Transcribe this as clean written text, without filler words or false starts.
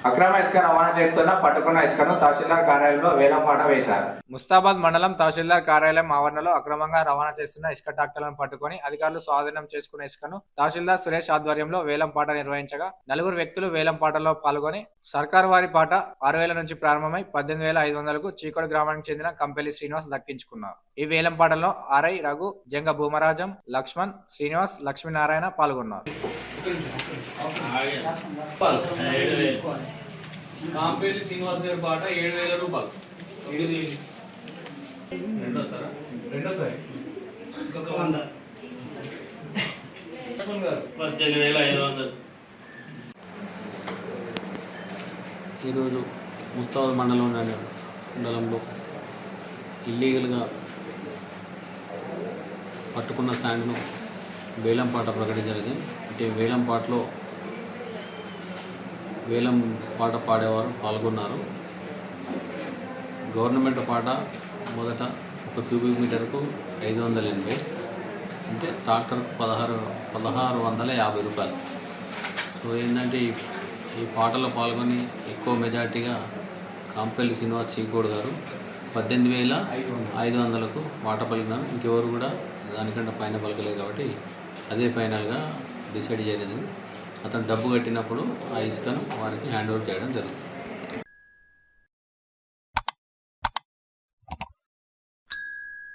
అక్రమ ఇసుక రవాణా చేస్తున్న పట్టుకున్న ఇసుకను తహసీల్దార్ కార్యాలయంలో వేలంపాట వేశారు. ముస్తాబాద్ మండలం తహసీల్దార్ కార్యాలయం ఆవరణలో అక్రమంగా రవాణా చేస్తున్న ఇసుక ట్రాక్టర్లను పట్టుకుని అధికారులు స్వాధీనం చేసుకున్న ఇసుకను తహసీల్దార్ సురేష్ ఆధ్వర్యంలో వేలంపాట నిర్వహించగా 4 వ్యక్తులు వేలంపాటలో పాల్గొని సర్కారు వారి పాట 6,000 నుంచి ప్రారంభమై 18,500కు చీకోడు గ్రామానికి చెందిన కంపెలి శ్రీనివాస్ దక్కించుకున్నారు. ఈ వేలంపాటలో ఆర్ఐ రఘు, జంగ భూమరాజం, లక్ష్మణ్, శ్రీనివాస్, లక్ష్మీనారాయణ పాల్గొన్నారు. కాంపేలి శ్రీనివాస్ గారి పాట 7,000 రూపాయలు. రెండోసారి 18,500. ఈరోజు ముస్తాబాద్ మండలంలో ఇల్లీగల్గా పట్టుకున్న శాండ్ను వేలంపాట ప్రకటించలేదు. అంటే వేలంపాటలో వేలం పాట పాడేవారు పాల్గొన్నారు. గవర్నమెంట్ పాట మొదట 1 క్యూబిక్ మీటర్కు 580, అంటే ట్రాక్టర్కు 1,650 రూపాయలు. సో ఏంటంటే ఈ పాటలో పాల్గొని ఎక్కువ మెజార్టీగా కాంపెల్లి శ్రీనివాస్ చీకోడు గారు 18,500కు మాట పలికినారు. ఇంకెవరు కూడా దానికంటే పైన పలకలేదు కాబట్టి అదే ఫైనల్గా డిసైడ్ చేయలేదు. అతను డబ్బు కట్టినప్పుడు ఆ ఇసుకను వారికి హ్యాండ్ ఓవర్ చేయడం జరుగుతుంది.